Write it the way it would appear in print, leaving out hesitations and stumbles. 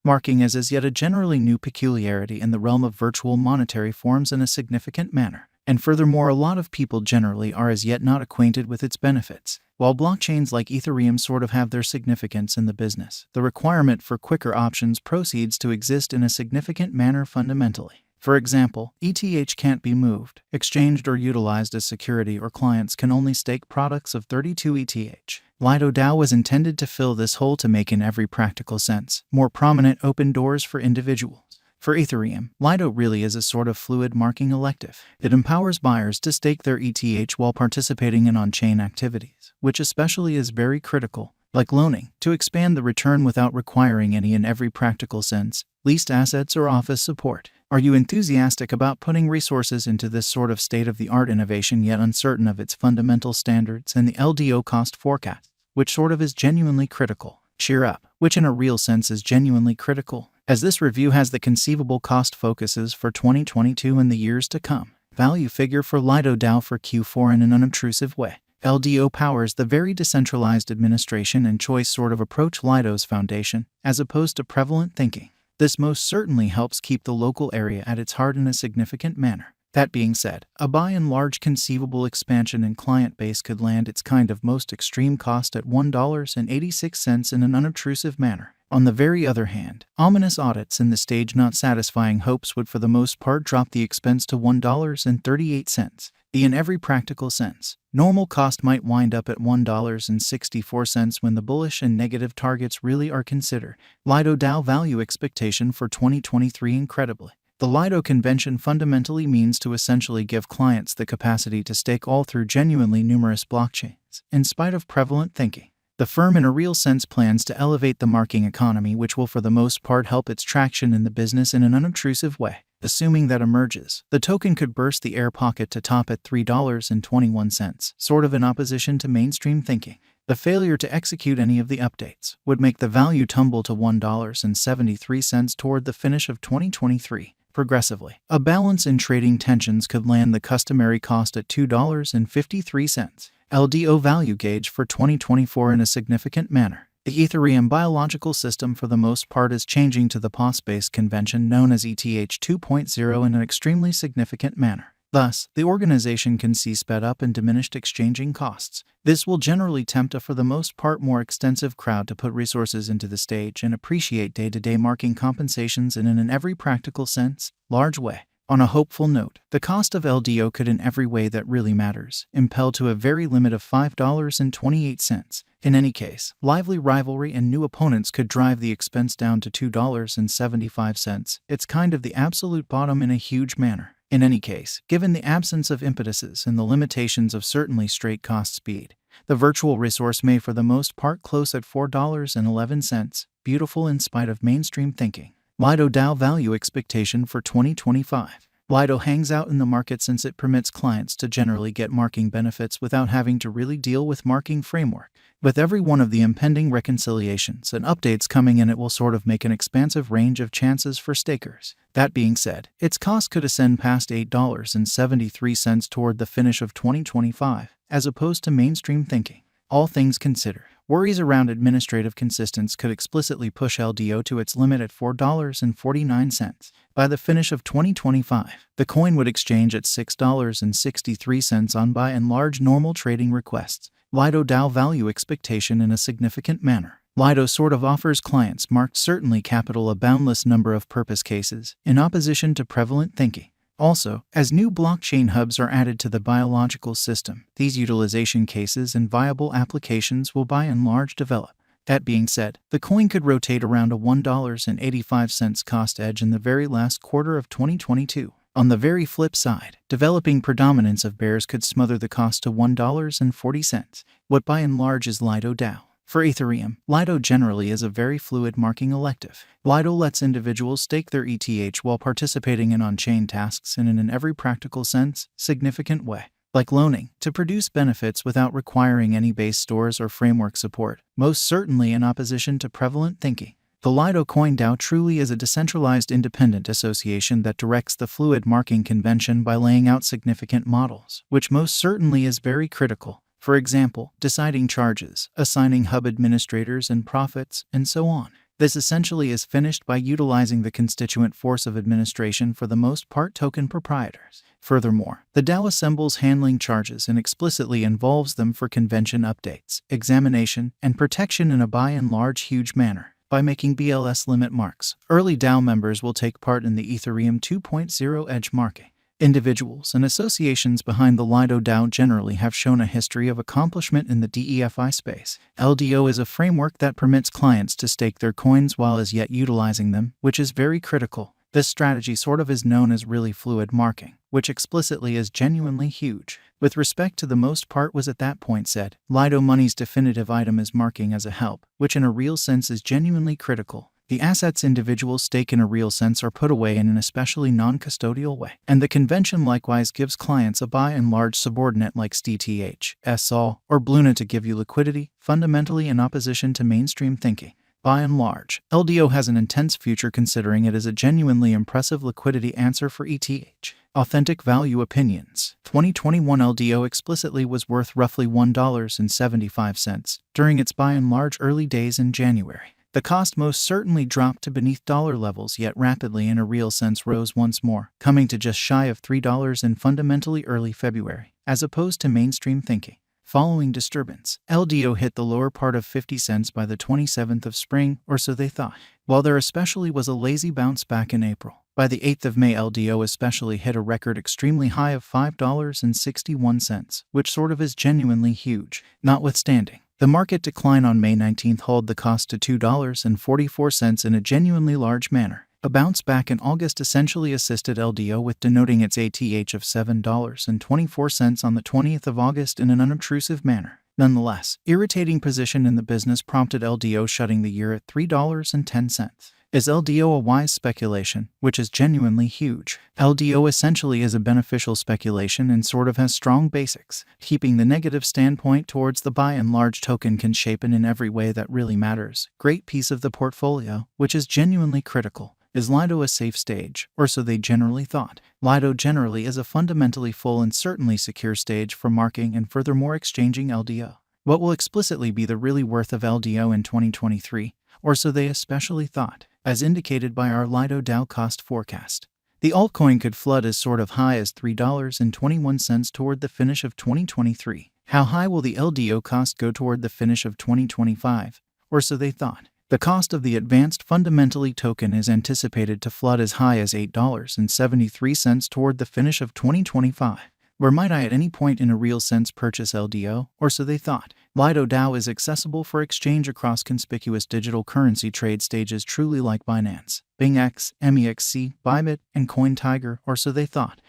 marking as yet a generally new peculiarity in the realm of virtual monetary forms in a significant manner. And furthermore, a lot of people generally are as yet not acquainted with its benefits. While blockchains like Ethereum sort of have their significance in the business, the requirement for quicker options proceeds to exist in a significant manner fundamentally. For example, ETH can't be moved, exchanged, or utilized as security, or clients can only stake products of 32 ETH. Lido DAO was intended to fill this hole to make in every practical sense more prominent open doors for individuals. For Ethereum, Lido really is a sort of fluid marking elective. It empowers buyers to stake their ETH while participating in on-chain activities, which especially is very critical, like loaning, to expand the return without requiring any in every practical sense, leased assets or office support. Are you enthusiastic about putting resources into this sort of state-of-the-art innovation yet uncertain of its fundamental standards and the LDO cost forecast, which sort of is genuinely critical? Cheer up, which in a real sense is genuinely critical, as this review has the conceivable cost focuses for 2022 and the years to come. Value figure for Lido DAO for Q4 in an unobtrusive way. LDO powers the very decentralized administration and choice sort of approach Lido's foundation, as opposed to prevalent thinking. This most certainly helps keep the local area at its heart in a significant manner. That being said, a by and large conceivable expansion in client base could land its kind of most extreme cost at $1.86 in an unobtrusive manner. On the very other hand, ominous audits in the stage not satisfying hopes would for the most part drop the expense to $1.38. In every practical sense, normal cost might wind up at $1.64 when the bullish and negative targets really are considered. Lido DAO value expectation for 2023 incredibly. The Lido convention fundamentally means to essentially give clients the capacity to stake all through genuinely numerous blockchains, in spite of prevalent thinking. The firm in a real sense plans to elevate the marking economy, which will for the most part help its traction in the business in an unobtrusive way. Assuming that emerges, the token could burst the air pocket to top at $3.21, sort of in opposition to mainstream thinking. The failure to execute any of the updates would make the value tumble to $1.73 toward the finish of 2023. Progressively, a balance in trading tensions could land the customary cost at $2.53. LDO value gauge for 2024 in a significant manner. The Ethereum biological system for the most part is changing to the POS-based convention known as ETH 2.0 in an extremely significant manner. Thus, the organization can see sped up and diminished exchanging costs. This will generally tempt a for the most part more extensive crowd to put resources into the stage and appreciate day-to-day marking compensations in an every practical sense, large way. On a hopeful note, the cost of LDO could in every way that really matters impel to a very limit of $5.28. In any case, lively rivalry and new opponents could drive the expense down to $2.75. It's kind of the absolute bottom in a huge manner. In any case, given the absence of impetuses and the limitations of certainly straight cost speed, the virtual resource may for the most part close at $4.11, beautiful in spite of mainstream thinking. Lido DAO value expectation for 2025. Lido hangs out in the market since it permits clients to generally get marking benefits without having to really deal with marking framework. With every one of the impending reconciliations and updates coming in, it will sort of make an expansive range of chances for stakers. That being said, its cost could ascend past $8.73 toward the finish of 2025, as opposed to mainstream thinking. All things considered, worries around administrative consistency could explicitly push LDO to its limit at $4.49. By the finish of 2025, the coin would exchange at $6.63 on by and large normal trading requests. Lido DAO value expectation in a significant manner. Lido sort of offers clients marked certainly capital a boundless number of purpose cases, in opposition to prevalent thinking. Also, as new blockchain hubs are added to the biological system, these utilization cases and viable applications will by and large develop. That being said, the coin could rotate around a $1.85 cost edge in the very last quarter of 2022. On the very flip side, developing predominance of bears could smother the cost to $1.40. What by and large is Lido DAO? For Ethereum, Lido generally is a very fluid marking elective. Lido lets individuals stake their ETH while participating in on-chain tasks in an every practical sense, significant way, like loaning, to produce benefits without requiring any base stores or framework support, most certainly in opposition to prevalent thinking. The Lido Coin DAO truly is a decentralized independent association that directs the fluid marking convention by laying out significant models, which most certainly is very critical. For example, deciding charges, assigning hub administrators and profits, and so on. This essentially is finished by utilizing the constituent force of administration for the most part token proprietors. Furthermore, the DAO assembles handling charges and explicitly involves them for convention updates, examination, and protection in a by and large huge manner. By making BLS limit marks, early DAO members will take part in the Ethereum 2.0 edge marking. Individuals and associations behind the Lido DAO generally have shown a history of accomplishment in the DeFi space. LDO is a framework that permits clients to stake their coins while as yet utilizing them, which is very critical. This strategy sort of is known as really fluid marking, which explicitly is genuinely huge. With respect to the most part was at that point said, Lido Money's definitive item is marking as a help, which in a real sense is genuinely critical. The assets individuals stake in a real sense are put away in an especially non-custodial way, and the convention likewise gives clients a by and large subordinate like STTH, SOL, or Bluna to give you liquidity, fundamentally in opposition to mainstream thinking. By and large, LDO has an intense future considering it is a genuinely impressive liquidity answer for ETH. Authentic value opinions. 2021 LDO explicitly was worth roughly $1.75 during its by and large early days in January. The cost most certainly dropped to beneath dollar levels, yet rapidly in a real sense rose once more, coming to just shy of $3 in fundamentally early February, as opposed to mainstream thinking. Following disturbance, LDO hit the lower part of 50 cents by the 27th of spring, or so they thought, while there especially was a lazy bounce back in April. By the 8th of May, LDO especially hit a record extremely high of $5.61, which sort of is genuinely huge. Notwithstanding, the market decline on May 19th hauled the cost to $2.44 in a genuinely large manner. A bounce back in August essentially assisted LDO with denoting its ATH of $7.24 on the 20th of August in an unobtrusive manner. Nonetheless, irritating position in the business prompted LDO shutting the year at $3.10. Is LDO a wise speculation, which is genuinely huge? LDO essentially is a beneficial speculation and sort of has strong basics. Keeping the negative standpoint towards the by and large token can shape it in every way that really matters. Great piece of the portfolio, which is genuinely critical. Is Lido a safe stage, or so they generally thought? Lido generally is a fundamentally full and certainly secure stage for marking and furthermore exchanging LDO. What will explicitly be the really worth of LDO in 2023, or so they especially thought, as indicated by our Lido DAO cost forecast. The altcoin could flood as sort of high as $3.21 toward the finish of 2023. How high will the LDO cost go toward the finish of 2025, or so they thought? The cost of the advanced fundamentally token is anticipated to flood as high as $8.73 toward the finish of 2025. Where might I at any point in a real sense purchase LDO, or so they thought? Lido DAO is accessible for exchange across conspicuous digital currency trade stages truly like Binance, BingX, MEXC, Bybit, and CoinTiger, or so they thought.